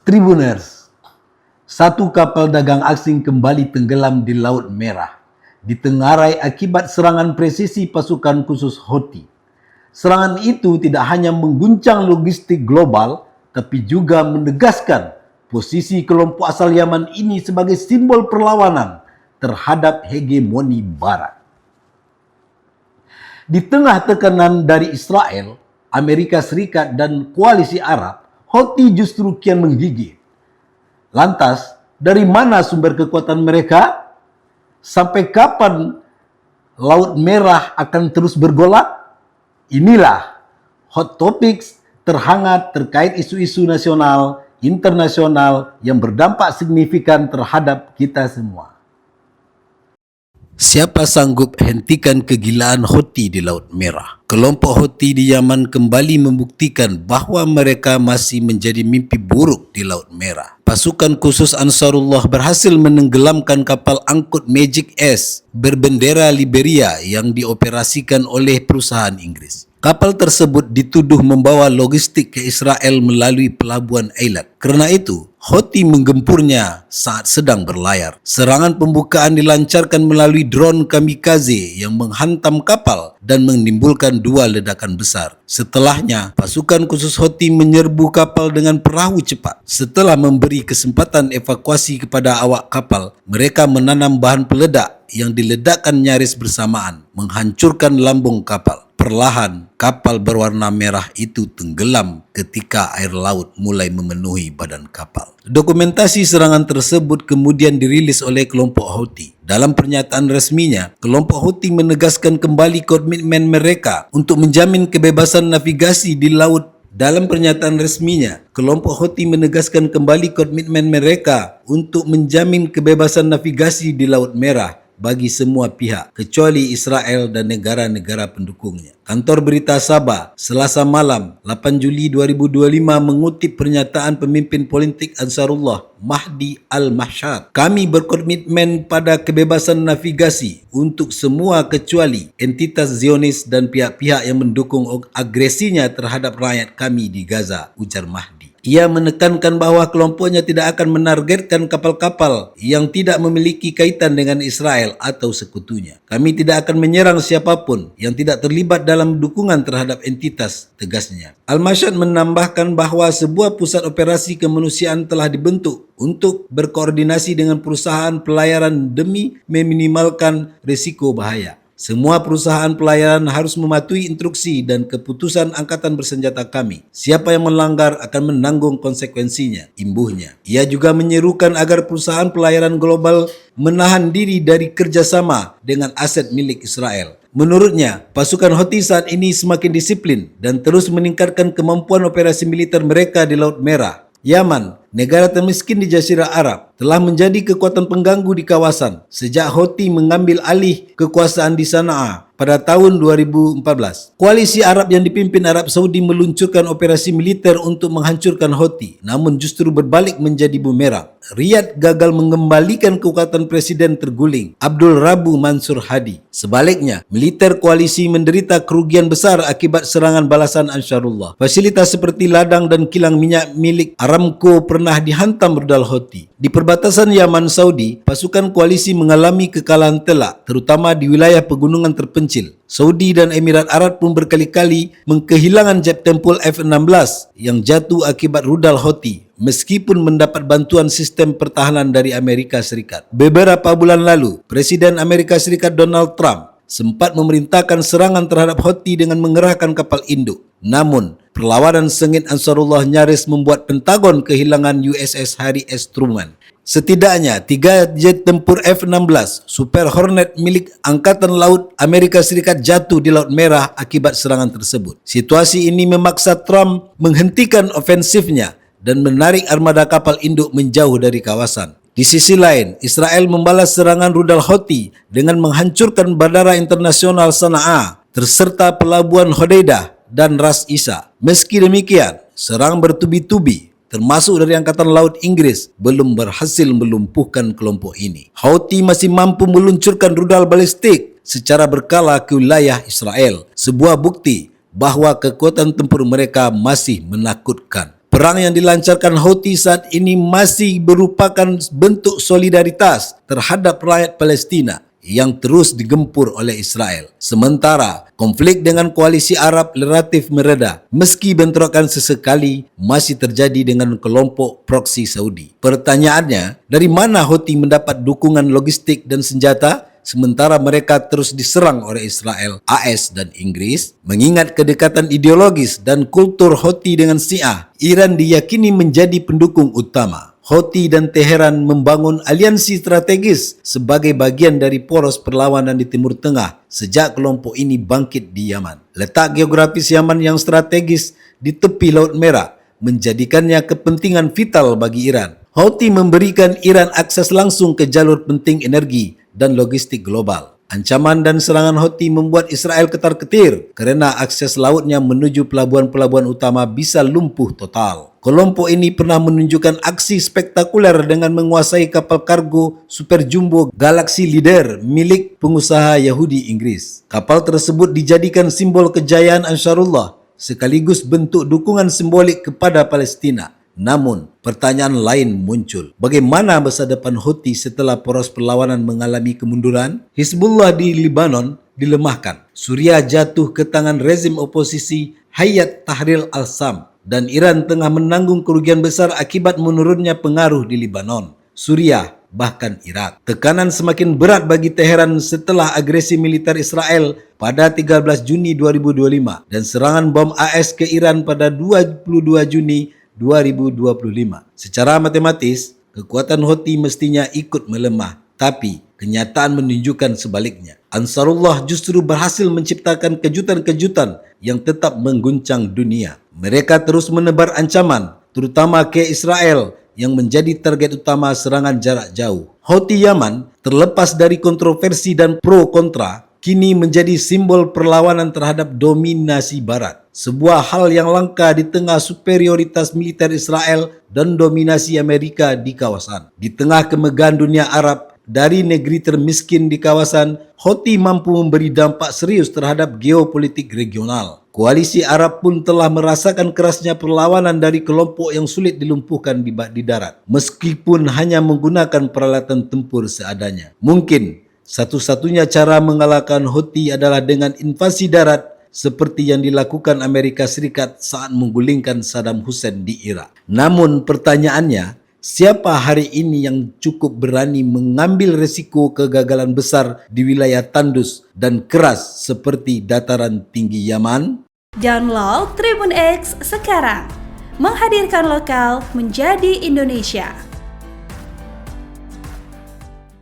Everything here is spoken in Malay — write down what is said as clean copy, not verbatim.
Tribuners, satu kapal dagang asing kembali tenggelam di Laut Merah, ditengarai akibat serangan presisi pasukan khusus Houthi. Serangan itu tidak hanya mengguncang logistik global, tapi juga menegaskan posisi kelompok asal Yaman ini sebagai simbol perlawanan terhadap hegemoni Barat. Di tengah tekanan dari Israel, Amerika Serikat dan koalisi Arab, Houthi justru kian menggigit. Lantas, dari mana sumber kekuatan mereka? Sampai kapan Laut Merah akan terus bergolak? Inilah hot topics terhangat terkait isu-isu nasional, internasional yang berdampak signifikan terhadap kita semua. Siapa sanggup hentikan kegilaan Houthi di Laut Merah? Kelompok Houthi di Yaman kembali membuktikan bahawa mereka masih menjadi mimpi buruk di Laut Merah. Pasukan khusus Ansarullah berhasil menenggelamkan kapal angkut Magic S berbendera Liberia yang dioperasikan oleh perusahaan Inggris. Kapal tersebut dituduh membawa logistik ke Israel melalui pelabuhan Eilat. Kerana itu, Houthi menggempurnya saat sedang berlayar. Serangan pembukaan dilancarkan melalui drone kamikaze yang menghantam kapal dan menimbulkan 2 ledakan besar. Setelahnya, pasukan khusus Houthi menyerbu kapal dengan perahu cepat. Setelah memberi kesempatan evakuasi kepada awak kapal, mereka menanam bahan peledak yang diledakkan nyaris bersamaan, menghancurkan lambung kapal. Perlahan, kapal berwarna merah itu tenggelam ketika air laut mulai memenuhi badan kapal. Dokumentasi serangan tersebut kemudian dirilis oleh kelompok Houthi. Dalam pernyataan resminya, kelompok Houthi menegaskan kembali komitmen mereka untuk menjamin kebebasan navigasi di laut. Dalam pernyataan resminya, kelompok Houthi menegaskan kembali komitmen mereka untuk menjamin kebebasan navigasi di Laut Merah bagi semua pihak, kecuali Israel dan negara-negara pendukungnya. Kantor berita Sabah, Selasa malam, 8 Juli 2025 mengutip pernyataan pemimpin politik Ansarullah, Mahdi Al-Mahshad. Kami berkomitmen pada kebebasan navigasi untuk semua kecuali entitas Zionis dan pihak-pihak yang mendukung agresinya terhadap rakyat kami di Gaza, ujar Mahdi. Ia menekankan bahawa kelompoknya tidak akan menargetkan kapal-kapal yang tidak memiliki kaitan dengan Israel atau sekutunya. Kami tidak akan menyerang siapapun yang tidak terlibat dalam dukungan terhadap entitas, tegasnya. Al-Mahshad menambahkan bahawa sebuah pusat operasi kemanusiaan telah dibentuk untuk berkoordinasi dengan perusahaan pelayaran demi meminimalkan risiko bahaya. Semua perusahaan pelayaran harus mematuhi instruksi dan keputusan angkatan bersenjata kami. Siapa yang melanggar akan menanggung konsekuensinya, imbuhnya. Ia juga menyerukan agar perusahaan pelayaran global menahan diri dari kerjasama dengan aset milik Israel. Menurutnya, pasukan Houthi saat ini semakin disiplin dan terus meningkatkan kemampuan operasi militer mereka di Laut Merah. Yaman, negara termiskin di Jazirah Arab, telah menjadi kekuatan pengganggu di kawasan sejak Houthi mengambil alih kekuasaan di Sana'a pada tahun 2014. Koalisi Arab yang dipimpin Arab Saudi meluncurkan operasi militer untuk menghancurkan Houthi, namun justru berbalik menjadi bumerang. Riyadh gagal mengembalikan kekuatan presiden terguling, Abdul Rabu Mansur Hadi. Sebaliknya, militer koalisi menderita kerugian besar akibat serangan balasan Ansarullah. Fasilitas seperti ladang dan kilang minyak milik Aramco pernah dihantam rudal Houthi. Di perbatasan Yaman Saudi, pasukan koalisi mengalami kekalahan telak, terutama di wilayah pegunungan terpencil. Saudi dan Emirat Arab pun berkali-kali kehilangan jet tempur F-16 yang jatuh akibat rudal Houthi, meskipun mendapat bantuan sistem pertahanan dari Amerika Serikat. Beberapa bulan lalu, Presiden Amerika Serikat Donald Trump sempat memerintahkan serangan terhadap Houthi dengan mengerahkan kapal induk. Namun, perlawanan sengit Ansarullah nyaris membuat Pentagon kehilangan USS Harry S. Truman. Setidaknya 3 jet tempur F-16 Super Hornet milik Angkatan Laut Amerika Serikat jatuh di Laut Merah akibat serangan tersebut. Situasi ini memaksa Trump menghentikan ofensifnya dan menarik armada kapal induk menjauh dari kawasan. Di sisi lain, Israel membalas serangan rudal Houthi dengan menghancurkan Bandara Internasional Sana'a terserta pelabuhan Hodeidah dan Ras Isa. Meski demikian, serang bertubi-tubi termasuk dari Angkatan Laut Inggris belum berhasil melumpuhkan kelompok ini. Houthi masih mampu meluncurkan rudal balistik secara berkala ke wilayah Israel, sebuah bukti bahawa kekuatan tempur mereka masih menakutkan. Perang yang dilancarkan Houthi saat ini masih merupakan bentuk solidaritas terhadap rakyat Palestina yang terus digempur oleh Israel. Sementara konflik dengan koalisi Arab relatif mereda, meski bentrokan sesekali masih terjadi dengan kelompok proksi Saudi. Pertanyaannya, dari mana Houthi mendapat dukungan logistik dan senjata sementara mereka terus diserang oleh Israel, AS dan Inggris? Mengingat kedekatan ideologis dan kultur Houthi dengan Syiah, Iran diyakini menjadi pendukung utama. Houthi dan Teheran membangun aliansi strategis sebagai bagian dari poros perlawanan di Timur Tengah sejak kelompok ini bangkit di Yaman. Letak geografis Yaman yang strategis di tepi Laut Merah menjadikannya kepentingan vital bagi Iran. Houthi memberikan Iran akses langsung ke jalur penting energi dan logistik global. Ancaman dan serangan Houthi membuat Israel ketar-ketir kerana akses lautnya menuju pelabuhan-pelabuhan utama bisa lumpuh total. Kelompok ini pernah menunjukkan aksi spektakuler dengan menguasai kapal kargo super jumbo Galaxy Leader milik pengusaha Yahudi Inggris. Kapal tersebut dijadikan simbol kejayaan Ansarullah sekaligus bentuk dukungan simbolik kepada Palestina. Namun, pertanyaan lain muncul. Bagaimana masa depan Houthi setelah poros perlawanan mengalami kemunduran? Hizbullah di Lebanon dilemahkan. Suriah jatuh ke tangan rezim oposisi Hayat Tahrir al-Sham dan Iran tengah menanggung kerugian besar akibat menurunnya pengaruh di Lebanon, Suriah, bahkan Irak. Tekanan semakin berat bagi Teheran setelah agresi militer Israel pada 13 Juni 2025 dan serangan bom AS ke Iran pada 22 Juni 2025. Secara matematis, kekuatan Houthi mestinya ikut melemah, tapi kenyataan menunjukkan sebaliknya. Ansarullah justru berhasil menciptakan kejutan-kejutan yang tetap mengguncang dunia. Mereka terus menebar ancaman, terutama ke Israel yang menjadi target utama serangan jarak jauh. Houthi Yaman, terlepas dari kontroversi dan pro kontra, kini menjadi simbol perlawanan terhadap dominasi Barat. Sebuah hal yang langka di tengah superioritas militer Israel dan dominasi Amerika di kawasan. Di tengah kemegahan dunia Arab, dari negeri termiskin di kawasan, Houthi mampu memberi dampak serius terhadap geopolitik regional. Koalisi Arab pun telah merasakan kerasnya perlawanan dari kelompok yang sulit dilumpuhkan di darat, meskipun hanya menggunakan peralatan tempur seadanya. Mungkin satu-satunya cara mengalahkan Houthi adalah dengan invasi darat seperti yang dilakukan Amerika Serikat saat menggulingkan Saddam Hussein di Irak. Namun pertanyaannya, siapa hari ini yang cukup berani mengambil resiko kegagalan besar di wilayah tandus dan keras seperti dataran tinggi Yaman? Download Tribun X sekarang, menghadirkan lokal menjadi Indonesia.